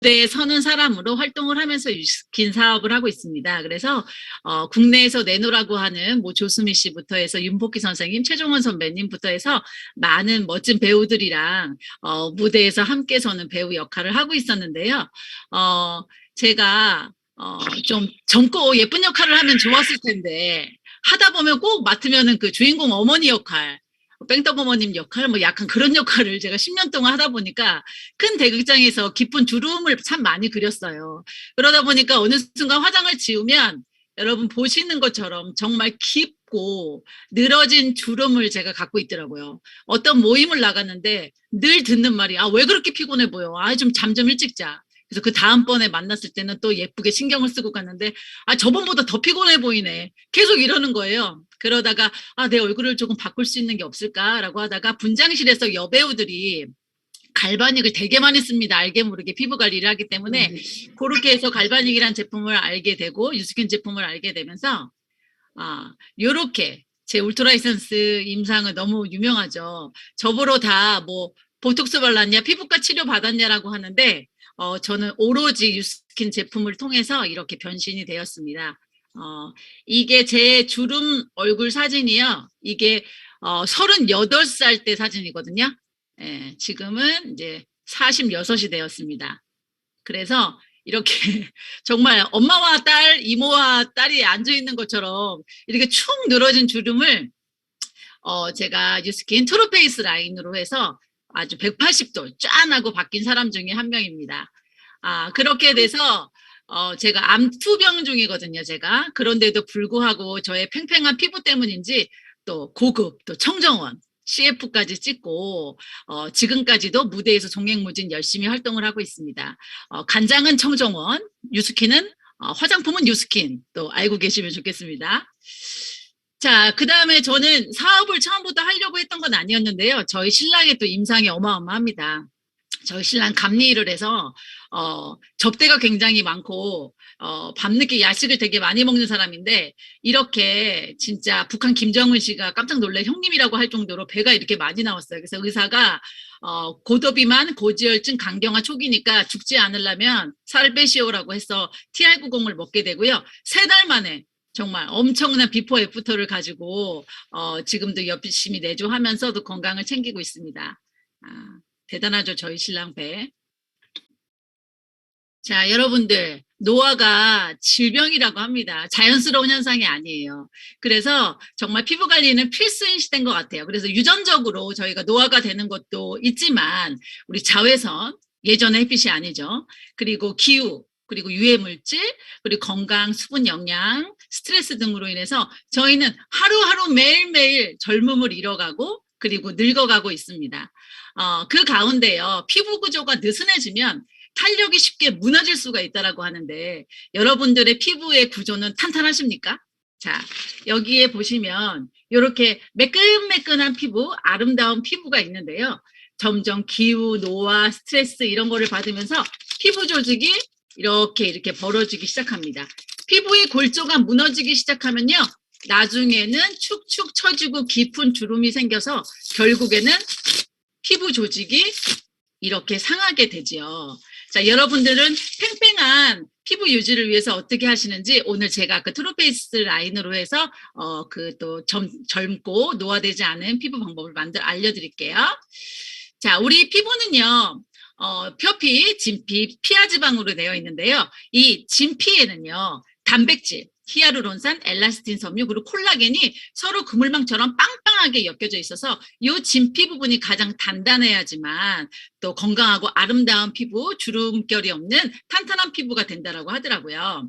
무대에 서는 사람으로 활동을 하면서 유스킨 사업을 하고 있습니다. 그래서 국내에서 내노라고 하는 뭐 조수미 씨부터 해서 윤복희 선생님, 최종원 선배님부터 해서 많은 멋진 배우들이랑 무대에서 함께 서는 배우 역할을 하고 있었는데요. 제가 좀 젊고 예쁜 역할을 하면 좋았을 텐데 하다 보면 꼭 맡으면은 그 주인공 어머니 역할, 뺑떡 어머님 역할, 뭐 약간 그런 역할을 제가 10년 동안 하다 보니까 큰 대극장에서 깊은 주름을 참 많이 그렸어요. 그러다 보니까 어느 순간 화장을 지우면 여러분 보시는 것처럼 정말 깊고 늘어진 주름을 제가 갖고 있더라고요. 어떤 모임을 나갔는데 늘 듣는 말이, 아, 왜 그렇게 피곤해 보여? 아, 좀 잠 좀 일찍 자. 그래서 그 다음번에 만났을 때는 또 예쁘게 신경을 쓰고 갔는데, 아, 저번보다 더 피곤해 보이네. 계속 이러는 거예요. 그러다가, 아, 내 얼굴을 조금 바꿀 수 있는 게 없을까라고 하다가 분장실에서 여배우들이 갈바닉을 되게 많이 씁니다. 알게 모르게 피부 관리를 하기 때문에 그렇게 해서 갈바닉이라는 제품을 알게 되고 유스킨 제품을 알게 되면서 요렇게 제 울트라 에센스 임상은 너무 유명하죠. 저보러 다 뭐 보톡스 발랐냐, 피부과 치료 받았냐라고 하는데 저는 오로지 유스킨 제품을 통해서 이렇게 변신이 되었습니다. 이게 제 주름 얼굴 사진이요. 이게 38살 때 사진이거든요. 예, 지금은 이제 46이 되었습니다. 그래서 이렇게 정말 엄마와 딸, 이모와 딸이 앉아 있는 것처럼 이렇게 축 늘어진 주름을 제가 뉴스킨 트루페이스 라인으로 해서 아주 180도 짠하고 바뀐 사람 중에 한 명입니다. 그렇게 돼서 제가 암투병 중이거든요, 제가. 그런데도 불구하고 저의 팽팽한 피부 때문인지 또 고급, 또 청정원, CF까지 찍고 지금까지도 무대에서 종횡무진 열심히 활동을 하고 있습니다. 간장은 청정원, 유스킨은 화장품은 유스킨 또 알고 계시면 좋겠습니다. 자, 그 다음에 저는 사업을 처음부터 하려고 했던 건 아니었는데요. 저희 신랑의 또 임상이 어마어마합니다. 저희 신랑 감리일을 해서 접대가 굉장히 많고 밤늦게 야식을 되게 많이 먹는 사람인데 이렇게 진짜 북한 김정은 씨가 깜짝 놀래 형님이라고 할 정도로 배가 이렇게 많이 나왔어요. 그래서 의사가 고도비만 고지혈증 강경화 초기니까 죽지 않으려면 살 빼시오라고 해서 TR90을 먹게 되고요. 3달 만에 정말 엄청난 비포 애프터를 가지고 지금도 열심히 내조하면서도 건강을 챙기고 있습니다. 대단하죠, 저희 신랑 배. 자, 여러분들, 노화가 질병이라고 합니다. 자연스러운 현상이 아니에요. 그래서 정말 피부 관리는 필수인 시대인 것 같아요. 그래서 유전적으로 저희가 노화가 되는 것도 있지만 우리 자외선, 예전의 햇빛이 아니죠. 그리고 기후, 그리고 유해물질, 그리고 건강, 수분 영양, 스트레스 등으로 인해서 저희는 하루하루 매일매일 젊음을 잃어가고 그리고 늙어가고 있습니다. 그 가운데요, 피부 구조가 느슨해지면 탄력이 쉽게 무너질 수가 있다라고 하는데 여러분들의 피부의 구조는 탄탄하십니까? 자, 여기에 보시면 이렇게 매끈매끈한 피부, 아름다운 피부가 있는데요. 점점 기후, 노화, 스트레스 이런 거를 받으면서 피부 조직이 이렇게 벌어지기 시작합니다. 피부의 골조가 무너지기 시작하면요. 나중에는 축축 처지고 깊은 주름이 생겨서 결국에는 피부 조직이 이렇게 상하게 되지요. 자, 여러분들은 팽팽한 피부 유지를 위해서 어떻게 하시는지 오늘 제가 그 트루페이스 라인으로 해서 그 또 젊고 노화되지 않은 피부 방법을 알려드릴게요. 자, 우리 피부는요. 표피, 진피, 피하지방으로 되어 있는데요. 이 진피에는요. 단백질, 히아루론산, 엘라스틴 섬유, 그리고 콜라겐이 서로 그물망처럼 빵빵하게 엮여져 있어서 이 진피 부분이 가장 단단해야지만 또 건강하고 아름다운 피부, 주름결이 없는 탄탄한 피부가 된다라고 하더라고요.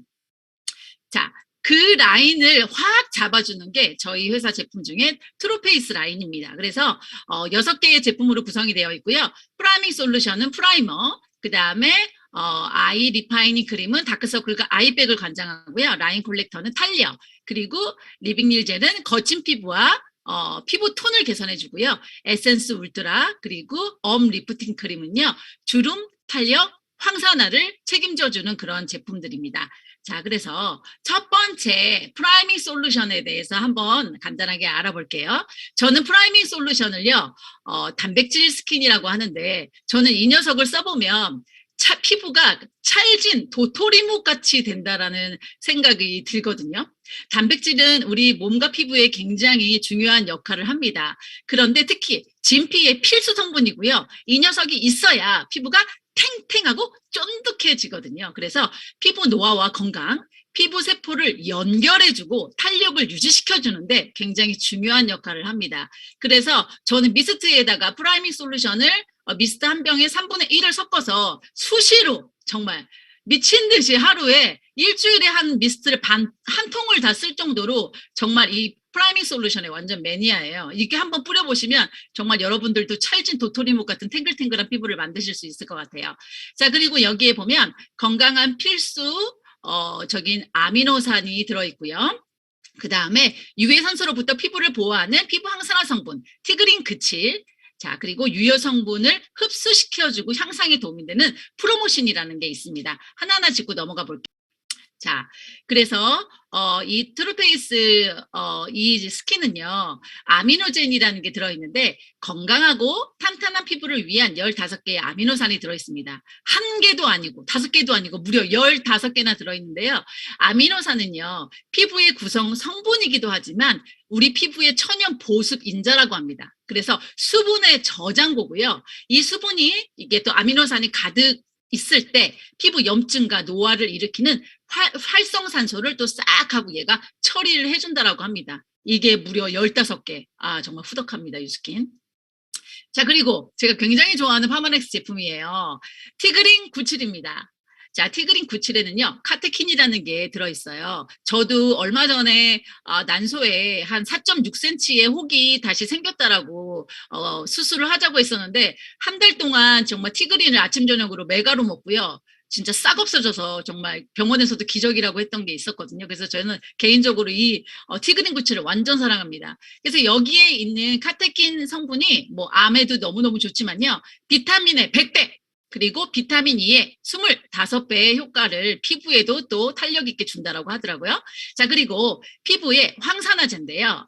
자, 그 라인을 확 잡아주는 게 저희 회사 제품 중에 트루페이스 라인입니다. 그래서 6개의 제품으로 구성이 되어 있고요. 프라이밍 솔루션은 프라이머, 그 다음에 아이 리파이닝 크림은 다크서클과 아이백을 관장하고요. 라인 콜렉터는 탄력, 그리고 리빙릴 젤은 거친 피부와 피부 톤을 개선해주고요. 에센스 울트라, 그리고 리프팅 크림은요. 주름, 탄력, 황산화를 책임져주는 그런 제품들입니다. 자, 그래서 첫 번째 프라이밍 솔루션에 대해서 한번 간단하게 알아볼게요. 저는 프라이밍 솔루션을요, 단백질 스킨이라고 하는데 저는 이 녀석을 써보면 피부가 찰진 도토리묵 같이 된다라는 생각이 들거든요. 단백질은 우리 몸과 피부에 굉장히 중요한 역할을 합니다. 그런데 특히 진피의 필수 성분이고요. 이 녀석이 있어야 피부가 탱탱하고 쫀득해지거든요. 그래서 피부 노화와 건강, 피부 세포를 연결해주고 탄력을 유지시켜주는데 굉장히 중요한 역할을 합니다. 그래서 저는 미스트에다가 프라이밍 솔루션을 미스트 한 병에 3분의 1을 섞어서 수시로 정말 미친 듯이 하루에 일주일에 한 미스트를 한 통을 다 쓸 정도로 정말 이 프라이밍 솔루션의 완전 매니아예요. 이게 한번 뿌려보시면 정말 여러분들도 찰진 도토리묵 같은 탱글탱글한 피부를 만드실 수 있을 것 같아요. 자, 그리고 여기에 보면 건강한 필수 적인 아미노산이 들어있고요. 그 다음에 유해산소로부터 피부를 보호하는 피부 항산화 성분 티그린 그칠, 자, 그리고 유효 성분을 흡수시켜주고 향상에 도움이 되는 프로모신이라는 게 있습니다. 하나하나 짚고 넘어가 볼게요. 자, 그래서 이 트루페이스 이 스킨은요, 아미노젠이라는 게 들어있는데 건강하고 탄탄한 피부를 위한 15개의 아미노산이 들어있습니다. 한 개도 아니고 5개도 아니고 무려 15개나 들어있는데요. 아미노산은요, 피부의 구성 성분이기도 하지만 우리 피부의 천연 보습 인자라고 합니다. 그래서 수분의 저장고고요. 이 수분이 이게 또 아미노산이 가득 있을 때 피부 염증과 노화를 일으키는 활성산소를 또 싹 하고 얘가 처리를 해준다라고 합니다. 이게 무려 15개. 아, 정말 후덕합니다, 이 스킨. 자, 그리고 제가 굉장히 좋아하는 파마넥스 제품이에요. 티그린 97입니다. 자, 티그린 97에는요, 카테킨이라는 게 들어있어요. 저도 얼마 전에 난소에 한 4.6cm의 혹이 다시 생겼다라고 수술을 하자고 했었는데 한 달 동안 정말 티그린을 아침 저녁으로 메가로 먹고요. 진짜 싹 없어져서 정말 병원에서도 기적이라고 했던 게 있었거든요. 그래서 저는 개인적으로 이 티그린 97을 완전 사랑합니다. 그래서 여기에 있는 카테킨 성분이 뭐 암에도 너무너무 좋지만요. 비타민의 100배, 그리고 비타민 E의 25배의 효과를 피부에도 또 탄력 있게 준다라고 하더라고요. 자, 그리고 피부에 황산화제인데요.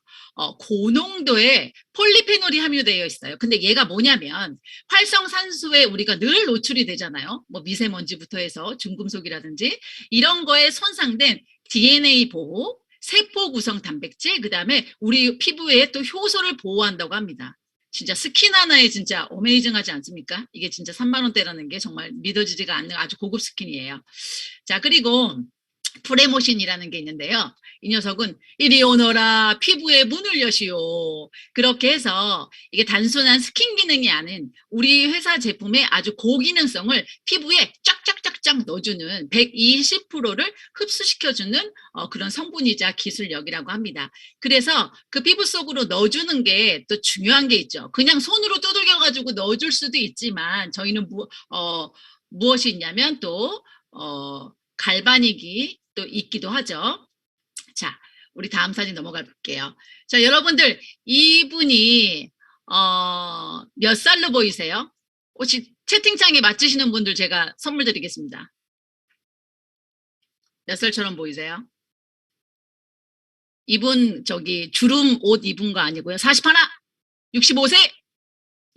고농도의 폴리페놀이 함유되어 있어요. 근데 얘가 뭐냐면 활성산소에 우리가 늘 노출이 되잖아요. 뭐 미세먼지부터 해서 중금속이라든지 이런 거에 손상된 DNA 보호, 세포 구성 단백질, 그다음에 우리 피부에 또 효소를 보호한다고 합니다. 진짜 스킨 하나에 진짜 어메이징하지 않습니까? 이게 진짜 3만 원대라는 게 정말 믿어지지가 않는 아주 고급 스킨이에요. 자, 그리고 프레모신이라는 게 있는데요. 이 녀석은 이리 오너라 피부에 문을 여시오. 그렇게 해서 이게 단순한 스킨 기능이 아닌 우리 회사 제품의 아주 고기능성을 피부에 쫙쫙쫙쫙 넣어주는 120%를 흡수시켜주는 그런 성분이자 기술력이라고 합니다. 그래서 그 피부 속으로 넣어주는 게 또 중요한 게 있죠. 그냥 손으로 두들겨가지고 넣어줄 수도 있지만 저희는 무엇이 있냐면 또 갈바닉이 또 있기도 하죠. 자, 우리 다음 사진 넘어가 볼게요. 자, 여러분들 이분이 몇 살로 보이세요? 혹시 채팅창에 맞추시는 분들 제가 선물 드리겠습니다. 몇 살처럼 보이세요? 이분 저기 주름 옷 입은 거 아니고요. 41, 65세,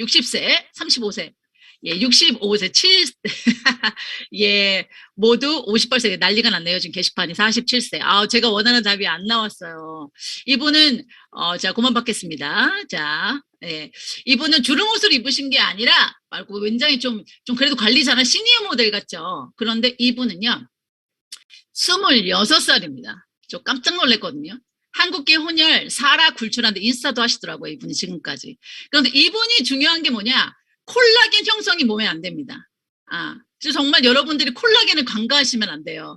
60세, 35세. 예, 65세, 7, 예, 모두 58세. 난리가 났네요. 지금 게시판이 47세. 아, 제가 원하는 답이 안 나왔어요. 이분은, 자, 그만 받겠습니다. 자, 예. 이분은 주름 옷을 입으신 게 아니라, 말고 굉장히 좀 그래도 관리 잘한 시니어 모델 같죠. 그런데 이분은요, 26살입니다. 저 깜짝 놀랐거든요. 한국계 혼혈 사라 굴출한데 인스타도 하시더라고요. 이분이 지금까지. 그런데 이분이 중요한 게 뭐냐? 콜라겐 형성이 몸에 안 됩니다. 그래서 정말 여러분들이 콜라겐을 간과하시면 안 돼요.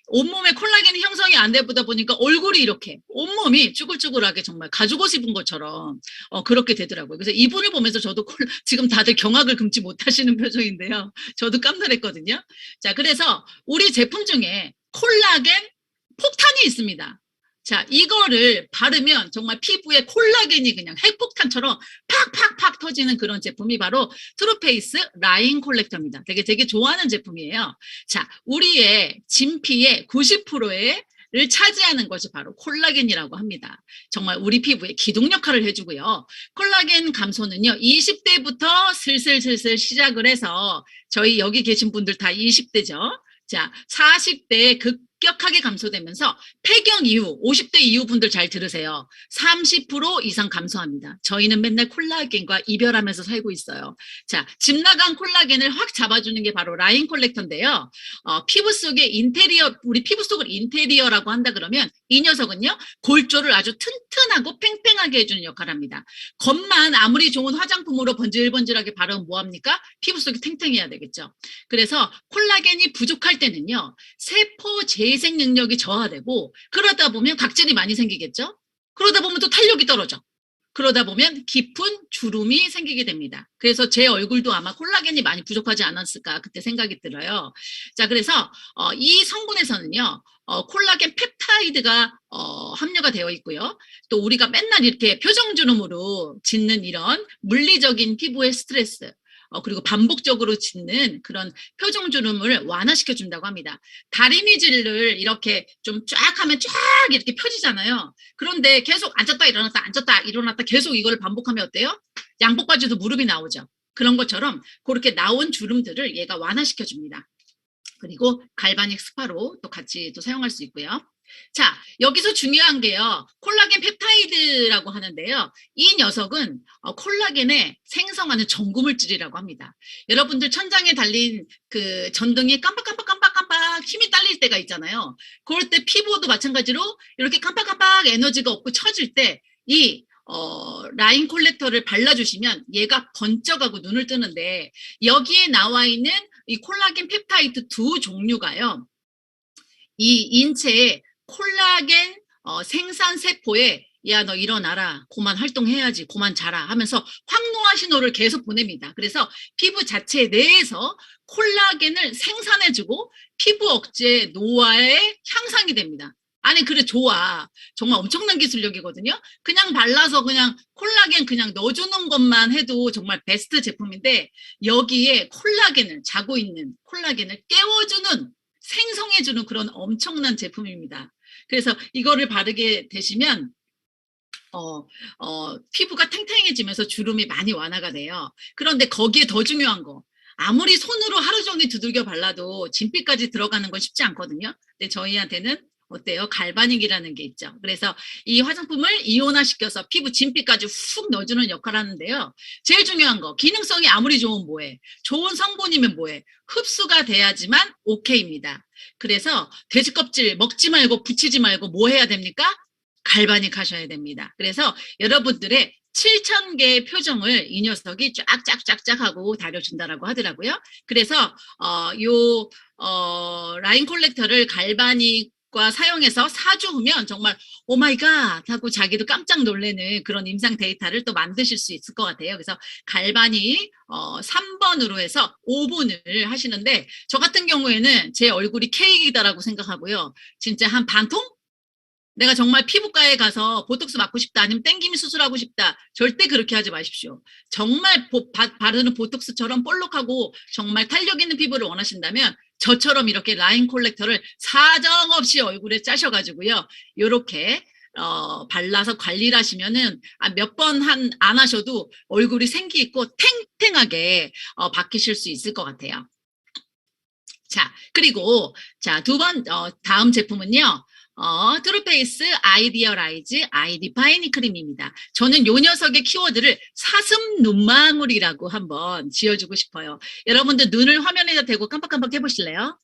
온몸에 콜라겐이 형성이 안 되다 보니까 얼굴이 이렇게 온몸이 쭈글쭈글하게 정말 가죽옷 입은 것처럼 그렇게 되더라고요. 그래서 이분을 보면서 저도 지금 다들 경악을 금치 못하시는 표정인데요. 저도 깜놀했거든요. 자, 그래서 우리 제품 중에 콜라겐 폭탄이 있습니다. 자, 이거를 바르면 정말 피부에 콜라겐이 그냥 핵폭탄처럼 팍팍팍 터지는 그런 제품이 바로 트루페이스 라인 콜렉터입니다. 되게 좋아하는 제품이에요. 자, 우리의 진피의 90%의 차지하는 것이 바로 콜라겐이라고 합니다. 정말 우리 피부에 기둥 역할을 해주고요. 콜라겐 감소는요, 20대부터 슬슬 시작을 해서 저희 여기 계신 분들 다 20대죠. 자, 40대에 급격하게 감소되면서 폐경 이후 50대 이후 분들 잘 들으세요. 30% 이상 감소합니다. 저희는 맨날 콜라겐과 이별하면서 살고 있어요. 자, 집 나간 콜라겐을 확 잡아주는 게 바로 라인 콜렉터인데요. 피부 속의 인테리어, 우리 피부 속을 인테리어라고 한다 그러면 이 녀석은요, 골조를 아주 튼튼하고 팽팽하게 해주는 역할을 합니다. 겉만 아무리 좋은 화장품으로 번질번질하게 바르면 뭐합니까? 피부 속이 탱탱해야 되겠죠. 그래서 콜라겐이 부족할 때는요, 세포 재생 능력이 저하되고, 그러다 보면 각질이 많이 생기겠죠. 그러다 보면 또 탄력이 떨어져. 그러다 보면 깊은 주름이 생기게 됩니다. 그래서 제 얼굴도 아마 콜라겐이 많이 부족하지 않았을까 그때 생각이 들어요. 자, 그래서 이 성분에서는요, 콜라겐 펩타이드가 함유가 되어 있고요. 또 우리가 맨날 이렇게 표정주름으로 짓는 이런 물리적인 피부의 스트레스, 그리고 반복적으로 짓는 그런 표정주름을 완화시켜준다고 합니다. 다리미질을 이렇게 좀 쫙 하면 쫙 이렇게 펴지잖아요. 그런데 계속 앉았다 일어났다 계속 이걸 반복하면 어때요? 양복 바지도 무릎이 나오죠. 그런 것처럼 그렇게 나온 주름들을 얘가 완화시켜줍니다. 그리고 갈바닉 스파로 또 같이 또 사용할 수 있고요. 자, 여기서 중요한 게요, 콜라겐 펩타이드라고 하는데요. 이 녀석은 콜라겐에 생성하는 전구물질이라고 합니다. 여러분들 천장에 달린 그 전등이 깜빡깜빡 힘이 딸릴 때가 있잖아요. 그럴 때 피부도 마찬가지로 이렇게 깜빡깜빡 에너지가 없고 처질 때 이 라인 콜렉터를 발라주시면 얘가 번쩍하고 눈을 뜨는데, 여기에 나와 있는 이 콜라겐 펩타이드 두 종류가요, 이 인체의 콜라겐 생산 세포에 야, 너 일어나라, 그만 활동해야지, 그만 자라 하면서 황노화 신호를 계속 보냅니다. 그래서 피부 자체 내에서 콜라겐을 생산해주고 피부 억제 노화의 향상이 됩니다. 아니, 그래, 좋아. 정말 엄청난 기술력이거든요. 그냥 발라서 그냥 콜라겐 그냥 넣어주는 것만 해도 정말 베스트 제품인데, 여기에 콜라겐을, 자고 있는 콜라겐을 깨워주는, 생성해주는 그런 엄청난 제품입니다. 그래서 이거를 바르게 되시면 피부가 탱탱해지면서 주름이 많이 완화가 돼요. 그런데 거기에 더 중요한 거, 아무리 손으로 하루 종일 두들겨 발라도 진피까지 들어가는 건 쉽지 않거든요. 근데 저희한테는 어때요? 갈바닉이라는 게 있죠. 그래서 이 화장품을 이온화시켜서 피부 진피까지 훅 넣어주는 역할을 하는데요. 제일 중요한 거, 기능성이 아무리 좋으면 뭐해? 좋은 성분이면 뭐해? 흡수가 돼야지만 오케이입니다. 그래서 돼지 껍질 먹지 말고 붙이지 말고 뭐 해야 됩니까? 갈바닉 하셔야 됩니다. 그래서 여러분들의 7,000개의 표정을 이 녀석이 쫙쫙쫙쫙 하고 다려준다라고 하더라고요. 그래서 라인 콜렉터를 갈바닉과 사용해서 4주 후면 정말 오마이갓 하고 자기도 깜짝 놀라는 그런 임상 데이터를 또 만드실 수 있을 것 같아요. 그래서 갈바닉 3번으로 해서 5분을 하시는데, 저 같은 경우에는 제 얼굴이 케이크다라고 생각하고요. 진짜 한 반통? 내가 정말 피부과에 가서 보톡스 맞고 싶다, 아니면 땡김이 수술하고 싶다, 절대 그렇게 하지 마십시오. 정말 바르는 보톡스처럼 볼록하고 정말 탄력 있는 피부를 원하신다면 저처럼 이렇게 라인 콜렉터를 사정없이 얼굴에 짜셔가지고요, 요렇게 발라서 관리를 하시면은 몇 번 안 하셔도 얼굴이 생기 있고 탱탱하게 바뀌실 수 있을 것 같아요. 자, 그리고 자, 다음 제품은요, 트루페이스 아이디어라이즈 아이디파이니 크림입니다. 저는 요 녀석의 키워드를 사슴 눈망울이라고 한번 지어주고 싶어요. 여러분들 눈을 화면에다 대고 깜빡깜빡 해보실래요?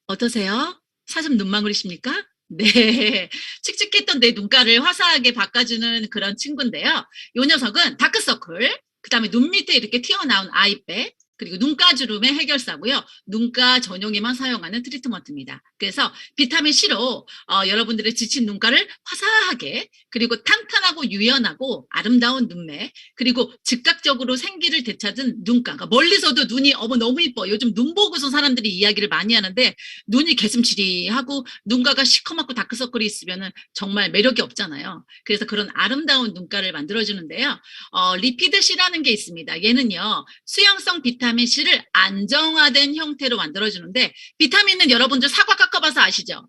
어떠세요? 사슴 눈망울이십니까? 네. 칙칙했던 내 눈가를 화사하게 바꿔주는 그런 친구인데요. 요 녀석은 다크서클, 그 다음에 눈 밑에 이렇게 튀어나온 아이백, 그리고 눈가 주름의 해결사고요. 눈가 전용에만 사용하는 트리트먼트입니다. 그래서 비타민 C로 여러분들의 지친 눈가를 화사하게, 그리고 탄탄하고 유연하고 아름다운 눈매, 그리고 즉각적으로 생기를 되찾은 눈가. 그러니까 멀리서도 눈이 너무 이뻐. 요즘 눈 보고서 사람들이 이야기를 많이 하는데, 눈이 개슴치리하고 눈가가 시커멓고 다크서클이 있으면 정말 매력이 없잖아요. 그래서 그런 아름다운 눈가를 만들어주는데요. 리피드 C라는 게 있습니다. 얘는요, 수용성 비타민 C를 안정화된 형태로 만들어주는데, 비타민은 여러분들 사과 깎아봐서 아시죠?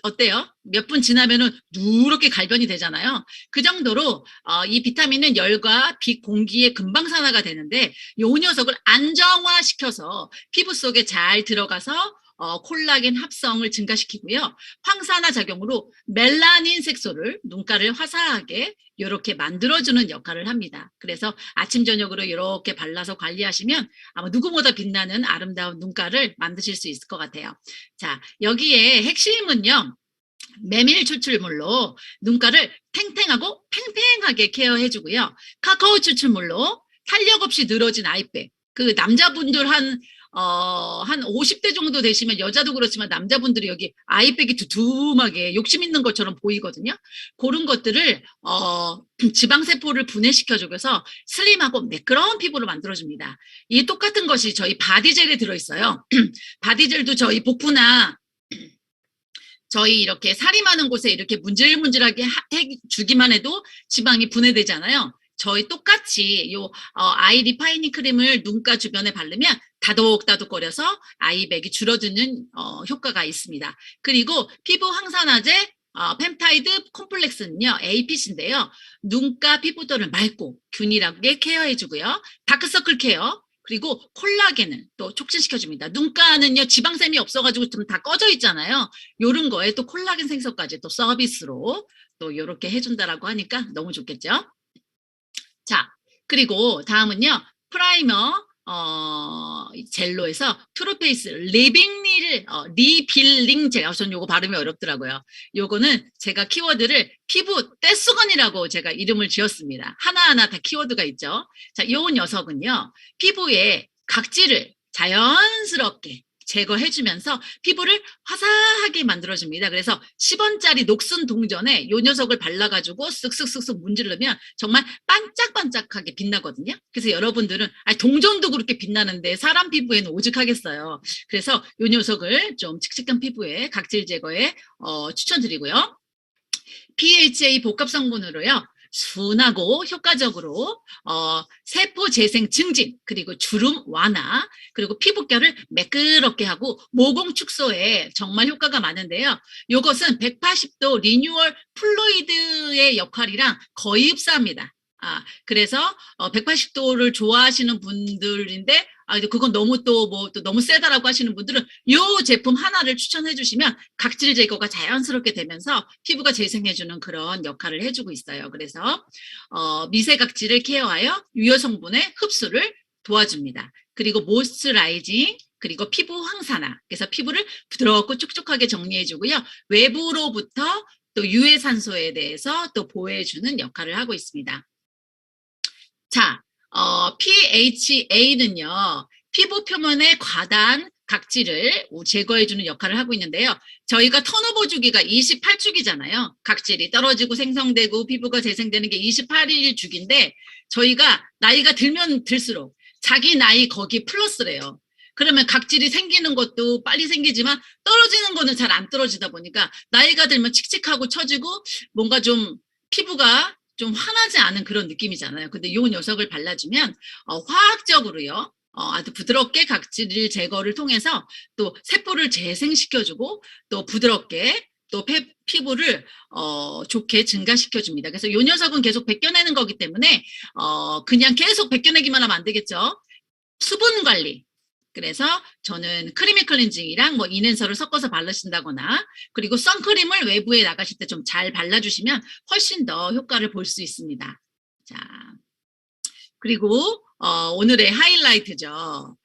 어때요? 몇 분 지나면은 누렇게 갈변이 되잖아요. 그 정도로 이 비타민은 열과 빛, 공기의 금방산화가 되는데 요 녀석을 안정화시켜서 피부 속에 잘 들어가서 콜라겐 합성을 증가시키고요. 황산화 작용으로 멜라닌 색소를 눈가를 화사하게 이렇게 만들어주는 역할을 합니다. 그래서 아침 저녁으로 이렇게 발라서 관리하시면 아마 누구보다 빛나는 아름다운 눈가를 만드실 수 있을 것 같아요. 자, 여기에 핵심은요. 메밀 추출물로 눈가를 탱탱하고 팽팽하게 케어해주고요. 카카오 추출물로 탄력 없이 늘어진 아이백. 그 남자분들 한 50대 정도 되시면 여자도 그렇지만 남자분들이 여기 아이백이 두툼하게 욕심 있는 것처럼 보이거든요. 그런 것들을 지방세포를 분해시켜줘서 슬림하고 매끄러운 피부를 만들어줍니다. 이 똑같은 것이 저희 바디젤에 들어있어요. 바디젤도 저희 복부나 저희 이렇게 살이 많은 곳에 이렇게 문질문질하게 주기만 해도 지방이 분해되잖아요. 저희 똑같이 요 아이 리파이닝 크림을 눈가 주변에 바르면 다독다독거려서 아이백이 줄어드는 효과가 있습니다. 그리고 피부 황산화제 펩타이드 콤플렉스는요, APC인데요. 눈가 피부톤을 맑고 균일하게 케어해주고요. 다크서클 케어, 그리고 콜라겐을 또 촉진시켜줍니다. 눈가는요, 지방샘이 없어가지고 좀 다 꺼져 있잖아요. 요런 거에 또 콜라겐 생성까지 또 서비스로 또 이렇게 해준다라고 하니까 너무 좋겠죠? 자, 그리고 다음은요, 프라이머, 젤로에서 트루페이스 리빌링 젤. 전 요거 발음이 어렵더라고요. 요거는 제가 키워드를 피부 떼수건이라고 제가 이름을 지었습니다. 하나하나 다 키워드가 있죠. 자, 요 녀석은요, 피부에 각질을 자연스럽게 제거해주면서 피부를 화사하게 만들어줍니다. 그래서 10원짜리 녹슨 동전에 요 녀석을 발라가지고 쓱쓱쓱쓱 문지르면 정말 반짝반짝하게 빛나거든요. 그래서 여러분들은 동전도 그렇게 빛나는데 사람 피부에는 오죽하겠어요. 그래서 요 녀석을 좀 칙칙한 피부에 각질 제거에 추천드리고요. PHA 복합 성분으로요. 순하고 효과적으로 세포 재생 증진, 그리고 주름 완화, 그리고 피부결을 매끄럽게 하고 모공 축소에 정말 효과가 많은데요. 이것은 180도 리뉴얼 플루이드의 역할이랑 거의 흡사합니다. 그래서 180도를 좋아하시는 분들인데 그건 너무 또 너무 세다라고 하시는 분들은 이 제품 하나를 추천해 주시면 각질 제거가 자연스럽게 되면서 피부가 재생해주는 그런 역할을 해주고 있어요. 그래서 미세 각질을 케어하여 유효 성분의 흡수를 도와줍니다. 그리고 모이스처라이징, 그리고 피부 황산화, 그래서 피부를 부드럽고 촉촉하게 정리해주고요. 외부로부터 또 유해 산소에 대해서 또 보호해주는 역할을 하고 있습니다. 자, PHA는요, 피부 표면의 과다한 각질을 제거해주는 역할을 하고 있는데요. 저희가 턴오버 주기가 28주기잖아요. 각질이 떨어지고 생성되고 피부가 재생되는 게 28일 주기인데 저희가 나이가 들면 들수록 자기 나이 거기 플러스래요. 그러면 각질이 생기는 것도 빨리 생기지만 떨어지는 거는 잘 안 떨어지다 보니까 나이가 들면 칙칙하고 처지고 뭔가 좀 피부가 좀 환하지 않은 그런 느낌이잖아요. 근데 요 녀석을 발라주면 화학적으로요. 아주 부드럽게 각질 제거를 통해서 또 세포를 재생시켜주고 또 부드럽게 또 피부를 좋게 증가시켜줍니다. 그래서 요 녀석은 계속 벗겨내는 거기 때문에 그냥 계속 벗겨내기만 하면 안 되겠죠. 수분 관리. 그래서 저는 크리미 클렌징이랑 뭐 인앤서를 섞어서 바르신다거나 그리고 선크림을 외부에 나가실 때 좀 잘 발라주시면 훨씬 더 효과를 볼 수 있습니다. 자, 그리고 오늘의 하이라이트죠.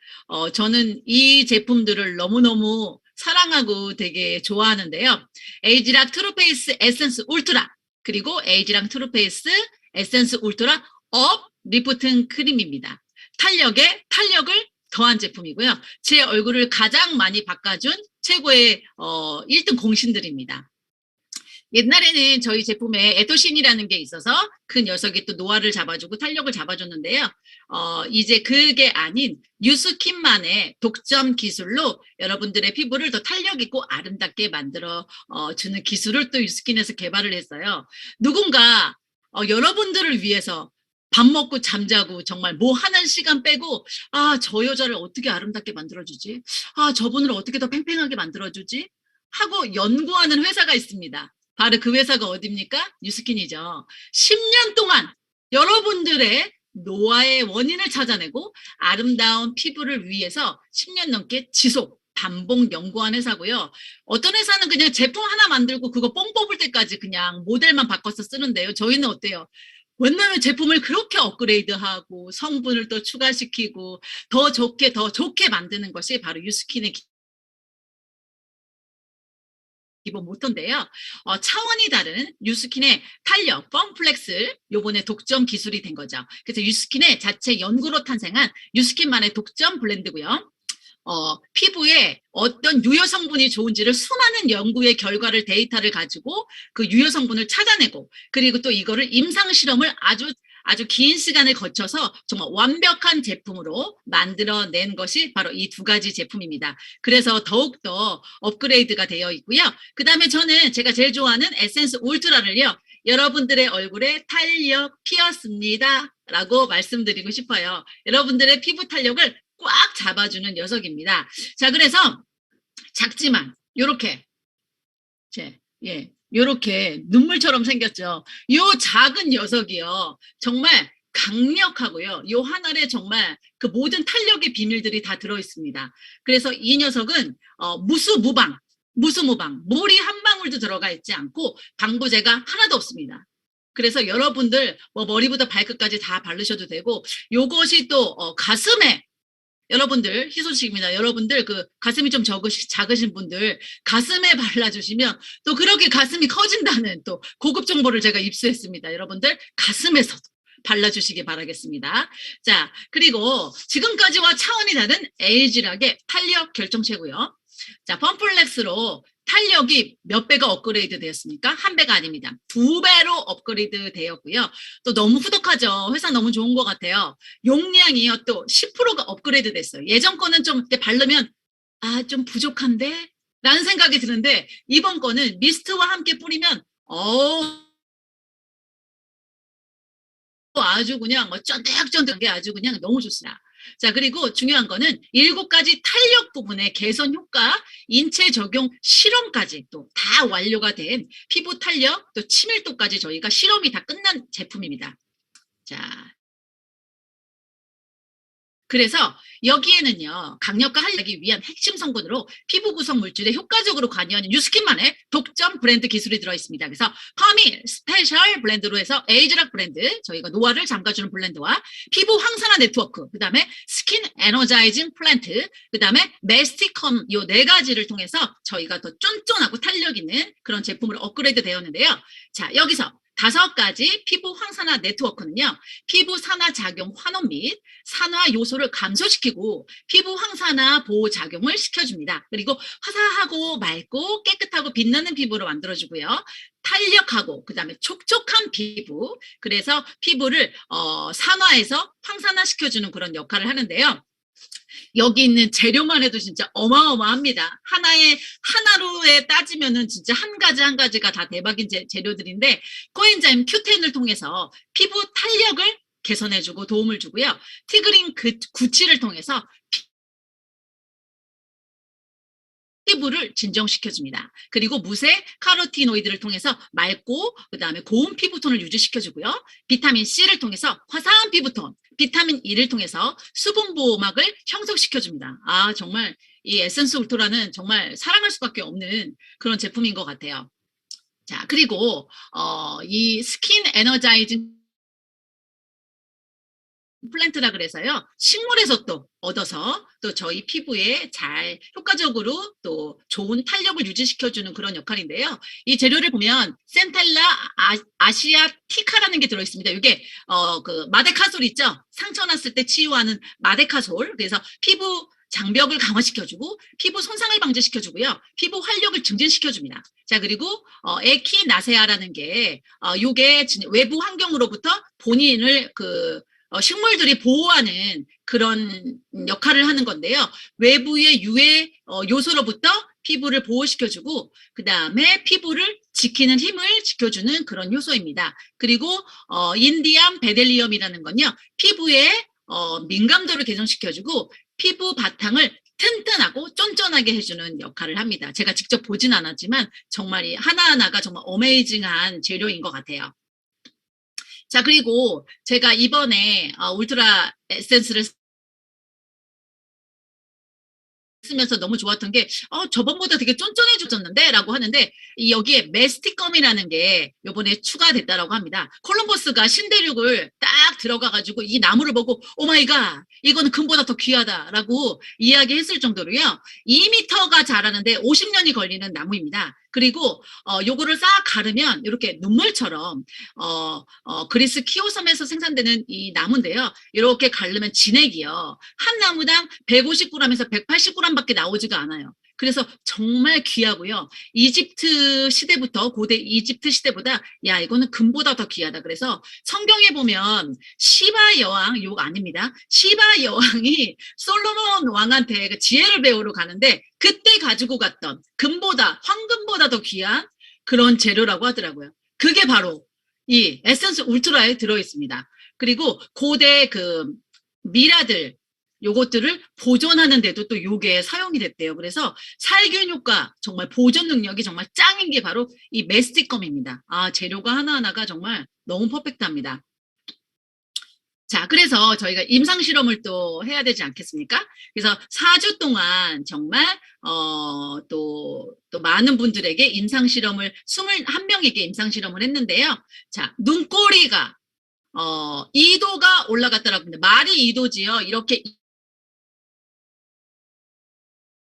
저는 이 제품들을 너무너무 사랑하고 되게 좋아하는데요. 에이지락 트루페이스 에센스 울트라, 그리고 에이지락 트루페이스 에센스 울트라 업 리프팅 크림입니다. 탄력에 탄력을 더한 제품이고요. 제 얼굴을 가장 많이 바꿔준 최고의 1등 공신들입니다. 옛날에는 저희 제품에 에토신이라는 게 있어서 그 녀석이 또 노화를 잡아주고 탄력을 잡아줬는데요. 이제 그게 아닌 뉴스킨만의 독점 기술로 여러분들의 피부를 더 탄력 있고 아름답게 만들어 주는 기술을 또 뉴스킨에서 개발을 했어요. 누군가 여러분들을 위해서 밥 먹고 잠자고 정말 뭐 하는 시간 빼고 저 여자를 어떻게 아름답게 만들어주지? 저분을 어떻게 더 팽팽하게 만들어주지? 하고 연구하는 회사가 있습니다. 바로 그 회사가 어디입니까? 뉴스킨이죠. 10년 동안 여러분들의 노화의 원인을 찾아내고 아름다운 피부를 위해서 10년 넘게 지속, 반복 연구한 회사고요. 어떤 회사는 그냥 제품 하나 만들고 그거 뽕 뽑을 때까지 그냥 모델만 바꿔서 쓰는데요. 저희는 어때요? 왜냐면 제품을 그렇게 업그레이드하고 성분을 또 추가시키고 더 좋게 만드는 것이 바로 뉴스킨의 기본 모토인데요. 차원이 다른 뉴스킨의 탄력, 펌플렉스 요번에 독점 기술이 된 거죠. 그래서 뉴스킨의 자체 연구로 탄생한 뉴스킨만의 독점 블렌드고요. 피부에 어떤 유효 성분이 좋은지를 수많은 연구의 결과를 데이터를 가지고 그 유효 성분을 찾아내고 그리고 또 이거를 임상 실험을 아주 긴 시간을 거쳐서 정말 완벽한 제품으로 만들어낸 것이 바로 이 두 가지 제품입니다. 그래서 더욱더 업그레이드가 되어 있고요. 그 다음에 저는 제가 제일 좋아하는 에센스 울트라를요. 여러분들의 얼굴에 탄력 피었습니다. 라고 말씀드리고 싶어요. 여러분들의 피부 탄력을 꽉 잡아주는 녀석입니다. 자, 그래서 작지만 요렇게 요렇게 눈물처럼 생겼죠. 요 작은 녀석이요. 정말 강력하고요. 요 하늘에 정말 그 모든 탄력의 비밀들이 다 들어있습니다. 그래서 이 녀석은 무수무방, 물이 한 방울도 들어가 있지 않고 방부제가 하나도 없습니다. 그래서 여러분들 머리부터 발끝까지 다 바르셔도 되고 요것이 또 가슴에 여러분들 희소식입니다. 여러분들 그 가슴이 좀 작으신 분들 가슴에 발라주시면 또 그렇게 가슴이 커진다는 또 고급 정보를 제가 입수했습니다. 여러분들 가슴에서도 발라주시기 바라겠습니다. 자, 그리고 지금까지와 차원이 다른 에이지락의 탄력 결정체고요. 자, 펌플렉스로 탄력이 몇 배가 업그레이드 되었습니까? 한 배가 아닙니다. 2배로 업그레이드 되었고요. 또 너무 후덕하죠. 회사 너무 좋은 것 같아요. 용량이요. 또 10%가 업그레이드 됐어요. 예전 거는 좀 이렇게 바르면 좀 부족한데? 라는 생각이 드는데 이번 거는 미스트와 함께 뿌리면 아주 그냥 쫀득쫀득한 게 아주 그냥 너무 좋습니다. 자, 그리고 중요한 거는 7가지 탄력 부분의 개선 효과, 인체 적용 실험까지 또 다 완료가 된 피부 탄력, 또 친밀도까지 저희가 실험이 다 끝난 제품입니다. 자, 그래서 여기에는요, 강력과 하기 위한 핵심 성분으로 피부 구성 물질에 효과적으로 관여하는 뉴스킨만의 독점 브랜드 기술이 들어있습니다. 그래서 커미 스페셜 블렌드로 해서 에이즈락 브랜드, 저희가 노화를 잠가주는 블렌드와 피부 황산화 네트워크, 그 다음에 스킨 에너자이징 플랜트, 그 다음에 메스티컴 요 4가지를 통해서 저희가 더 쫀쫀하고 탄력 있는 그런 제품으로 업그레이드 되었는데요. 자, 여기서 5가지 피부 황산화 네트워크는요. 피부 산화 작용 환원 및 산화 요소를 감소시키고 피부 황산화 보호 작용을 시켜줍니다. 그리고 화사하고 맑고 깨끗하고 빛나는 피부로 만들어주고요. 탄력하고 그다음에 촉촉한 피부, 그래서 피부를 산화해서 황산화시켜주는 그런 역할을 하는데요. 여기 있는 재료만 해도 진짜 어마어마합니다. 하나로에 따지면은 진짜 한 가지가 다 대박인 재료들인데 코엔자임 Q10을 통해서 피부 탄력을 개선해주고 도움을 주고요. 티그린 구치를 통해서 피부를 진정시켜줍니다. 그리고 무쇠 카로티노이드를 통해서 맑고 그다음에 고운 피부톤을 유지시켜주고요. 비타민 C를 통해서 화사한 피부톤, 비타민 E를 통해서 수분 보호막을 형성시켜줍니다. 정말 이 에센스 울트라는 정말 사랑할 수밖에 없는 그런 제품인 것 같아요. 자, 그리고 이 스킨 에너자이징 플랜트라 그래서요. 식물에서 또 얻어서 또 저희 피부에 잘 효과적으로 또 좋은 탄력을 유지시켜주는 그런 역할인데요. 이 재료를 보면 센텔라 아시아티카라는 게 들어있습니다. 이게 그 마데카솔 있죠? 상처 났을 때 치유하는 마데카솔. 그래서 피부 장벽을 강화시켜주고 피부 손상을 방지시켜주고요. 피부 활력을 증진시켜줍니다. 자, 그리고 에키나세아라는 게 요게 외부 환경으로부터 본인을 식물들이 보호하는 그런 역할을 하는 건데요. 외부의 유해 요소로부터 피부를 보호시켜주고 그 다음에 피부를 지키는 힘을 지켜주는 그런 요소입니다. 그리고 인디안 베델리엄이라는 건요. 피부의 민감도를 개선시켜주고 피부 바탕을 튼튼하고 쫀쫀하게 해주는 역할을 합니다. 제가 직접 보진 않았지만 정말 이 하나하나가 정말 어메이징한 재료인 것 같아요. 자, 그리고 제가 이번에 울트라 에센스를 쓰면서 너무 좋았던 게 저번보다 되게 쫀쫀해졌는데 라고 하는데 여기에 메스티껌이라는 게 요번에 추가됐다라고 합니다. 콜럼버스가 신대륙을 딱 들어가가지고 이 나무를 보고 오마이갓 이거는 금보다 더 귀하다라고 이야기했을 정도로요. 2m가 자라는데 50년이 걸리는 나무입니다. 그리고 요거를 싹 가르면 이렇게 눈물처럼 그리스 키오섬에서 생산되는 이 나무인데요. 이렇게 가르면 진액이요. 한 나무당 150g에서 180g밖에 나오지가 않아요. 그래서 정말 귀하고요. 이집트 시대부터 고대 이집트 시대보다 야 이거는 금보다 더 귀하다. 그래서 성경에 보면 시바 여왕 욕 아닙니다. 시바 여왕이 솔로몬 왕한테 그 지혜를 배우러 가는데 그때 가지고 갔던 금보다 황금보다 더 귀한 그런 재료라고 하더라고요. 그게 바로 이 에센스 울트라에 들어있습니다. 그리고 고대 그 미라들 요것들을 보존하는 데도 또 요게 사용이 됐대요. 그래서 살균 효과 정말 보존 능력이 정말 짱인 게 바로 이 메스티껌입니다. 재료가 하나하나가 정말 너무 퍼펙트합니다. 자, 그래서 저희가 임상 실험을 또 해야 되지 않겠습니까? 그래서 4주 동안 정말 또 많은 분들에게 임상 실험을 21명에게 임상 실험을 했는데요. 자, 눈꼬리가 2도가 올라갔다라고 합니다. 말이 2도지요. 이렇게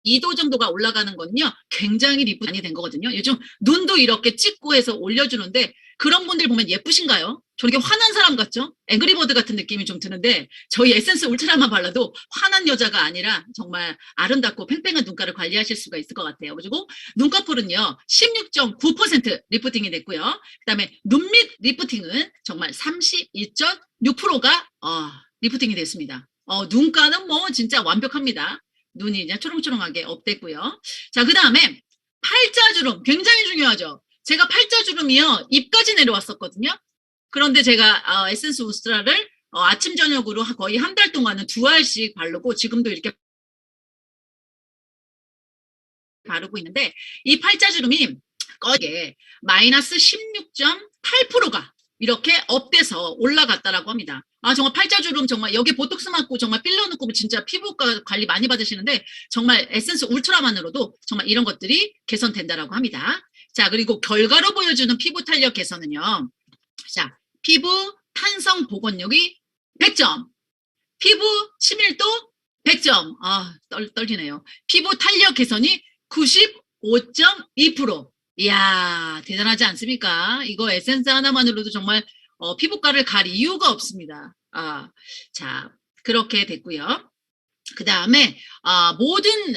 2도 정도가 올라가는 거는요. 굉장히 리프팅이 된 거거든요. 요즘 눈도 이렇게 찍고 해서 올려주는데 그런 분들 보면 예쁘신가요? 저렇게 화난 사람 같죠? 앵그리버드 같은 느낌이 좀 드는데 저희 에센스 울트라만 발라도 화난 여자가 아니라 정말 아름답고 팽팽한 눈가를 관리하실 수가 있을 것 같아요. 그리고 눈꺼풀은요. 16.9% 리프팅이 됐고요. 그다음에 눈 밑 리프팅은 정말 32.6%가 리프팅이 됐습니다. 눈가는 뭐 진짜 완벽합니다. 눈이 이제 초롱초롱하게 업됐고요. 자, 그 다음에 팔자주름 굉장히 중요하죠. 제가 팔자주름이요 입까지 내려왔었거든요. 그런데 제가 에센스 울트라를 아침 저녁으로 거의 한 달 동안은 2알씩 바르고 지금도 이렇게 바르고 있는데 이 팔자주름이 거기에 마이너스 16.8%가 이렇게 업돼서 올라갔다라고 합니다. 정말 팔자주름 정말 여기 보톡스 맞고 정말 필러 넣고 진짜 피부과 관리 많이 받으시는데 정말 에센스 울트라만으로도 정말 이런 것들이 개선된다라고 합니다. 자, 그리고 결과로 보여주는 피부 탄력 개선은요. 자, 피부 탄성 복원력이 100점, 피부 치밀도 100점. 떨리네요. 피부 탄력 개선이 95.2%. 이야, 대단하지 않습니까? 이거 에센스 하나만으로도 정말 피부과를 갈 이유가 없습니다. 자, 그렇게 됐고요. 그 다음에 모든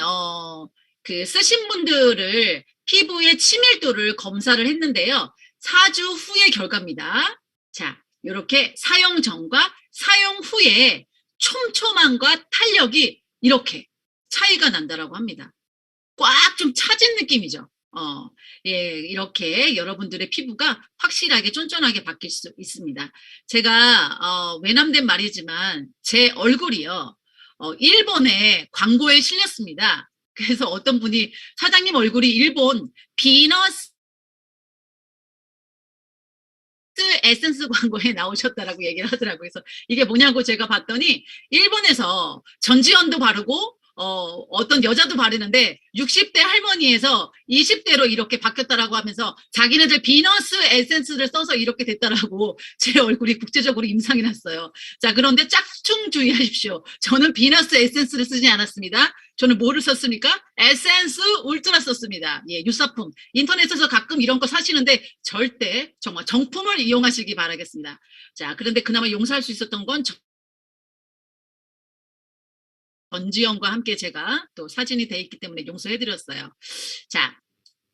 그 쓰신 분들을 피부의 치밀도를 검사를 했는데요. 4주 후의 결과입니다. 자, 이렇게 사용 전과 사용 후에 촘촘함과 탄력이 이렇게 차이가 난다라고 합니다. 꽉 좀 차진 느낌이죠. 예, 이렇게 여러분들의 피부가 확실하게 쫀쫀하게 바뀔 수 있습니다. 제가 외람된 말이지만 제 얼굴이요. 일본에 광고에 실렸습니다. 그래서 어떤 분이 사장님 얼굴이 일본 비너스 에센스 광고에 나오셨다라고 얘기를 하더라고요. 그래서 이게 뭐냐고 제가 봤더니 일본에서 전지현도 바르고 어떤 여자도 바르는데 60대 할머니에서 20대로 이렇게 바뀌었다라고 하면서 자기네들 비너스 에센스를 써서 이렇게 됐다라고 제 얼굴이 국제적으로 임상이 났어요. 자, 그런데 짝퉁 주의하십시오. 저는 비너스 에센스를 쓰지 않았습니다. 저는 뭐를 썼습니까? 에센스 울트라 썼습니다. 예, 유사품. 인터넷에서 가끔 이런 거 사시는데 절대 정말 정품을 이용하시기 바라겠습니다. 자, 그런데 그나마 용서할 수 있었던 건 전지현과 함께 제가 또 사진이 돼 있기 때문에 용서해드렸어요. 자,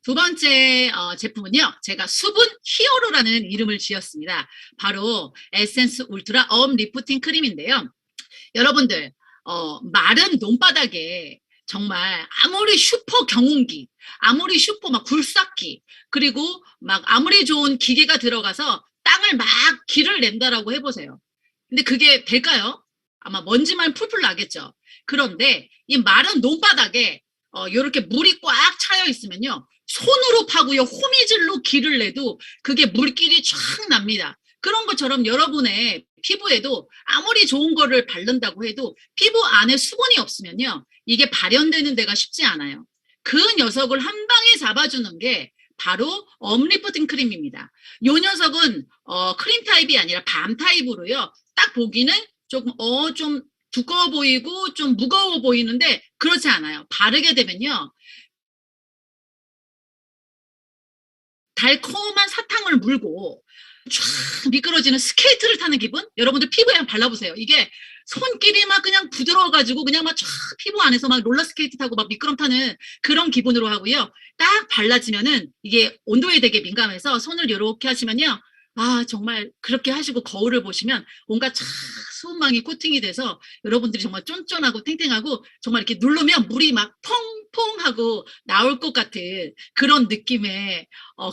두 번째 제품은요. 제가 수분 히어로라는 이름을 지었습니다. 바로 에센스 울트라 리프팅 크림인데요. 여러분들 마른 논바닥에 정말 아무리 슈퍼 경운기, 아무리 슈퍼 막 굴삭기, 그리고 막 아무리 좋은 기계가 들어가서 땅을 막 길을 낸다라고 해보세요. 근데 그게 될까요? 아마 먼지만 풀풀 나겠죠. 그런데 이 마른 논바닥에 이렇게 물이 꽉 차여 있으면요. 손으로 파고요. 호미질로 길을 내도 그게 물길이 쫙 납니다. 그런 것처럼 여러분의 피부에도 아무리 좋은 거를 바른다고 해도 피부 안에 수분이 없으면요. 이게 발현되는 데가 쉽지 않아요. 그 녀석을 한 방에 잡아주는 게 바로 엄리프팅 크림입니다. 이 녀석은 크림 타입이 아니라 밤 타입으로요. 딱 보기는 조금 좀 두꺼워 보이고 좀 무거워 보이는데 그렇지 않아요. 바르게 되면요. 달콤한 사탕을 물고 쫙 미끄러지는 스케이트를 타는 기분? 여러분들 피부에 한번 발라보세요. 이게 손길이 막 그냥 부드러워가지고 그냥 막 쫙 피부 안에서 막 롤러스케이트 타고 막 미끄럼 타는 그런 기분으로 하고요. 딱 발라지면은 이게 온도에 되게 민감해서 손을 이렇게 하시면요. 아, 정말 그렇게 하시고 거울을 보시면 뭔가 쫙 수분망이 코팅이 돼서 여러분들이 정말 쫀쫀하고 탱탱하고 정말 이렇게 누르면 물이 막 퐁퐁 하고 나올 것 같은 그런 느낌의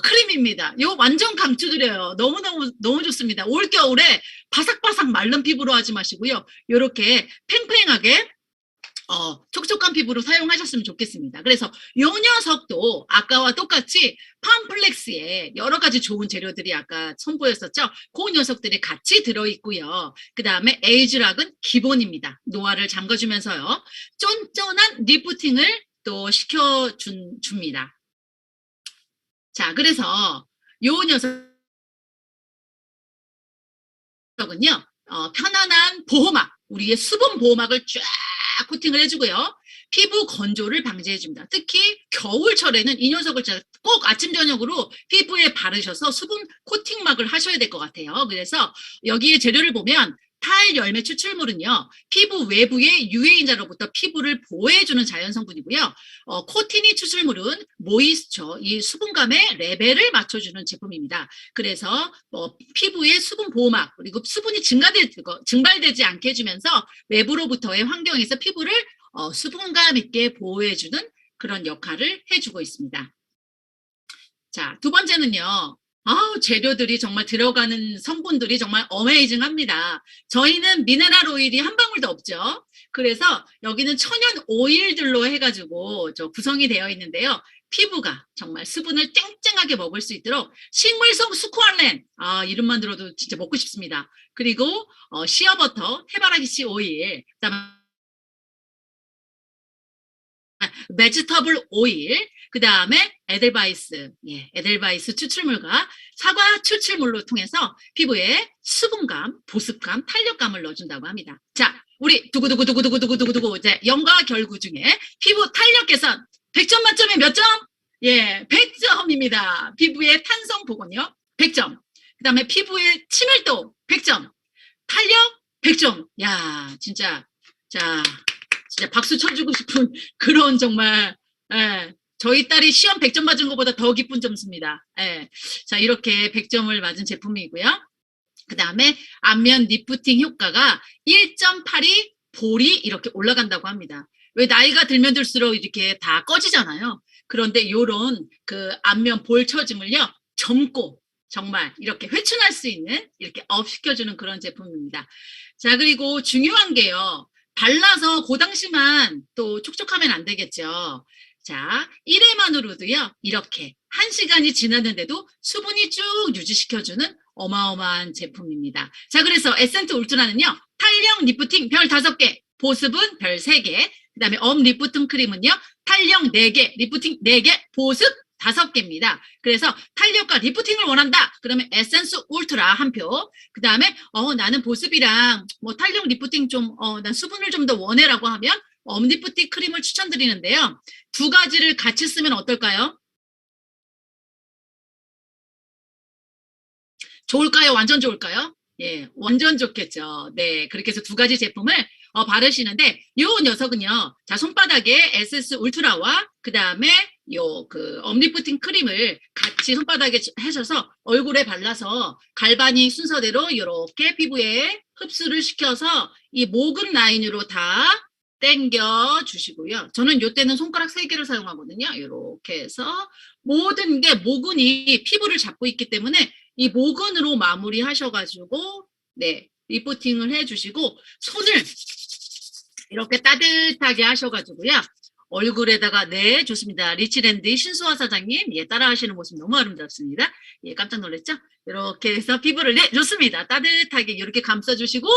크림입니다. 이거 완전 강추드려요. 너무 좋습니다. 올겨울에 바삭바삭 마른 피부로 하지 마시고요. 이렇게 팽팽하게 촉촉한 피부로 사용하셨으면 좋겠습니다. 그래서 이 녀석도 아까와 똑같이 팜플렉스에 여러 가지 좋은 재료들이 아까 선보였었죠. 그 녀석들이 같이 들어있고요. 그 다음에 에이즈락은 기본입니다. 노화를 잠가주면서요. 쫀쫀한 리프팅을 또 시켜줍니다. 자, 그래서 이 녀석은요. 편안한 보호막, 우리의 수분 보호막을 쫙 코팅을 해주고요. 피부 건조를 방지해줍니다. 특히 겨울철에는 이 녀석을 꼭 아침 저녁으로 피부에 바르셔서 수분 코팅막을 하셔야 될 것 같아요. 그래서 여기에 재료를 보면 타일 열매 추출물은요. 피부 외부의 유해인자로부터 피부를 보호해주는 자연 성분이고요. 코티니 추출물은 모이스처, 이 수분감의 레벨을 맞춰주는 제품입니다. 그래서 피부의 수분 보호막 그리고 수분이 증발되지 않게 해주면서 외부로부터의 환경에서 피부를 수분감 있게 보호해주는 그런 역할을 해주고 있습니다. 자, 두 번째는요. 재료들이 정말 들어가는 성분들이 정말 어메이징합니다. 저희는 미네랄 오일이 한 방울도 없죠. 그래서 여기는 천연 오일들로 해가지고 구성이 되어 있는데요. 피부가 정말 수분을 쨍쨍하게 먹을 수 있도록 식물성 스쿠알렌, 이름만 들어도 진짜 먹고 싶습니다. 그리고 시어버터, 해바라기 씨 오일, 그다음에 베지터블 오일, 그 다음에 에델바이스, 에델바이스 추출물과 사과 추출물로 통해서 피부에 수분감, 보습감, 탄력감을 넣어준다고 합니다. 자, 우리 두구두구두구두구두구두구두구 이제 영과 결구 중에 피부 탄력 개선 100점 만점에 몇 점? 100점입니다. 피부의 탄성 복원요 100점. 그 다음에 피부의 친밀도 100점. 탄력 100점. 야, 진짜 박수 쳐주고 싶은 그런 정말 저희 딸이 시험 100점 맞은 것보다 더 기쁜 점수입니다. 자, 이렇게 100점을 맞은 제품이고요. 그 다음에 안면 리프팅 효과가 1.8이 볼이 이렇게 올라간다고 합니다. 왜 나이가 들면 들수록 이렇게 다 꺼지잖아요. 그런데 요런 그 안면 볼 처짐을요, 젊고 정말 이렇게 회춘할 수 있는 이렇게 업 시켜주는 그런 제품입니다. 자, 그리고 중요한 게요. 발라서 그 당시만 또 촉촉하면 안 되겠죠. 자, 1회만으로도요. 이렇게 1시간이 지났는데도 수분이 쭉 유지시켜주는 어마어마한 제품입니다. 자, 그래서 에센트 울트라는요. 탄력 리프팅 별 5개, 보습은 별 3개, 그 다음에 엄 리프팅 크림은요. 탄력 4개, 리프팅 4개, 보습 5개입니다. 그래서 탄력과 리프팅을 원한다. 그러면 에센스 울트라 한 표. 그 다음에 나는 보습이랑 뭐 탄력 리프팅 난 수분을 좀 더 원해라고 하면 엄리프팅 크림을 추천드리는데요. 2가지를 같이 쓰면 어떨까요? 좋을까요? 완전 좋을까요? 완전 좋겠죠. 네, 그렇게 해서 2가지 제품을 바르시는데 이 녀석은요. 자, 손바닥에 에센스 울트라와 그 다음에 엄리프팅 크림을 같이 손바닥에 하셔서 얼굴에 발라서 갈바닉 순서대로 이렇게 피부에 흡수를 시켜서 이 모근 라인으로 다 당겨 주시고요. 저는 이때는 손가락 3개를 사용하거든요. 이렇게 해서 모든 게 모근이 피부를 잡고 있기 때문에 이 모근으로 마무리 하셔가지고 리프팅을 해주시고 손을 이렇게 따뜻하게 하셔가지고요. 얼굴에다가 네 좋습니다. 리치랜드 신수아 사장님 예 따라하시는 모습 너무 아름답습니다. 예 깜짝 놀랐죠? 이렇게 해서 피부를 네 좋습니다. 따뜻하게 이렇게 감싸주시고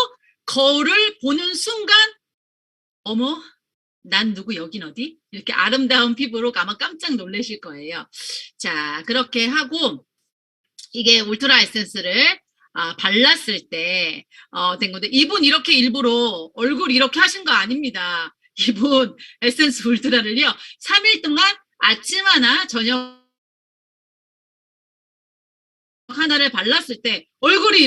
거울을 보는 순간 어머 난 누구 여긴 어디? 이렇게 아름다운 피부로 아마 깜짝 놀라실 거예요. 자 그렇게 하고 이게 울트라 에센스를 발랐을 때 된 건데 이분 이렇게 일부러 얼굴 이렇게 하신 거 아닙니다. 이분 에센스 울트라를요 3일 동안 아침 하나 저녁 하나를 발랐을 때 얼굴이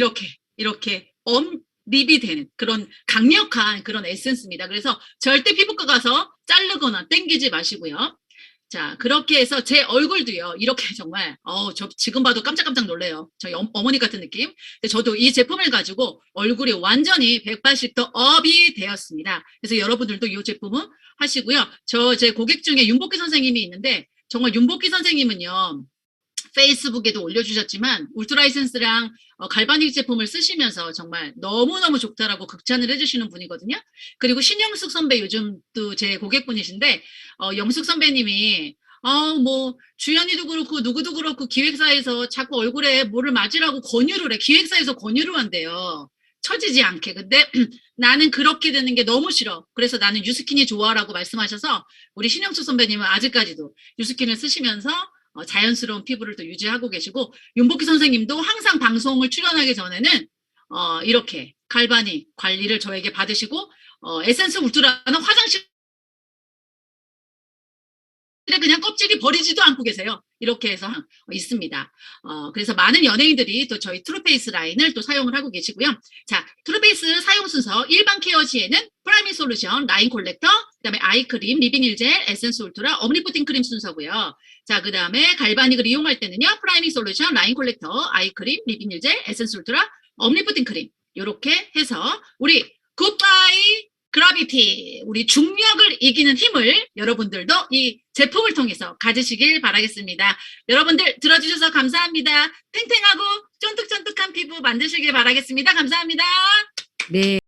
이렇게 엄립이 되는 그런 강력한 그런 에센스입니다. 그래서 절대 피부과 가서 자르거나 땡기지 마시고요. 자, 그렇게 해서 제 얼굴도요, 이렇게 정말, 저 지금 봐도 깜짝깜짝 놀래요. 저희 어머니 같은 느낌. 근데 저도 이 제품을 가지고 얼굴이 완전히 180도 업이 되었습니다. 그래서 여러분들도 이 제품은 하시고요. 제 고객 중에 윤복희 선생님이 있는데, 정말 윤복희 선생님은요, 페이스북에도 올려주셨지만 울트라 에센스랑 갈바닉 제품을 쓰시면서 정말 너무너무 좋다라고 극찬을 해주시는 분이거든요. 그리고 신영숙 선배 요즘 또 제 고객분이신데 영숙 선배님이 뭐 주연이도 그렇고 누구도 그렇고 기획사에서 자꾸 얼굴에 뭐를 맞으라고 권유를 해. 기획사에서 권유를 한대요. 처지지 않게. 근데 나는 그렇게 되는 게 너무 싫어. 그래서 나는 유스킨이 좋아라고 말씀하셔서 우리 신영숙 선배님은 아직까지도 유스킨을 쓰시면서 자연스러운 피부를 또 유지하고 계시고 윤복희 선생님도 항상 방송을 출연하기 전에는 이렇게 갈바닉 관리를 저에게 받으시고 에센스 울트라는 화장실에 그냥 껍질이 버리지도 않고 계세요. 이렇게 해서 있습니다. 그래서 많은 연예인들이 또 저희 트루페이스 라인을 또 사용을 하고 계시고요. 자, 트루페이스 사용 순서 일반 케어 시에는 프라이밍 솔루션, 라인 콜렉터, 그다음에 아이크림, 리빙 젤, 에센스 울트라, 어머니푸팅 크림 순서고요. 자, 그다음에 갈바닉을 이용할 때는요. 프라이밍 솔루션, 라인 콜렉터, 아이크림, 리빙 젤, 에센스 울트라, 어머니푸팅 크림. 이렇게 해서 우리 굿바이 그라비티, 우리 중력을 이기는 힘을 여러분들도 이 제품을 통해서 가지시길 바라겠습니다. 여러분들 들어주셔서 감사합니다. 탱탱하고 쫀득쫀득한 피부 만드시길 바라겠습니다. 감사합니다. 네.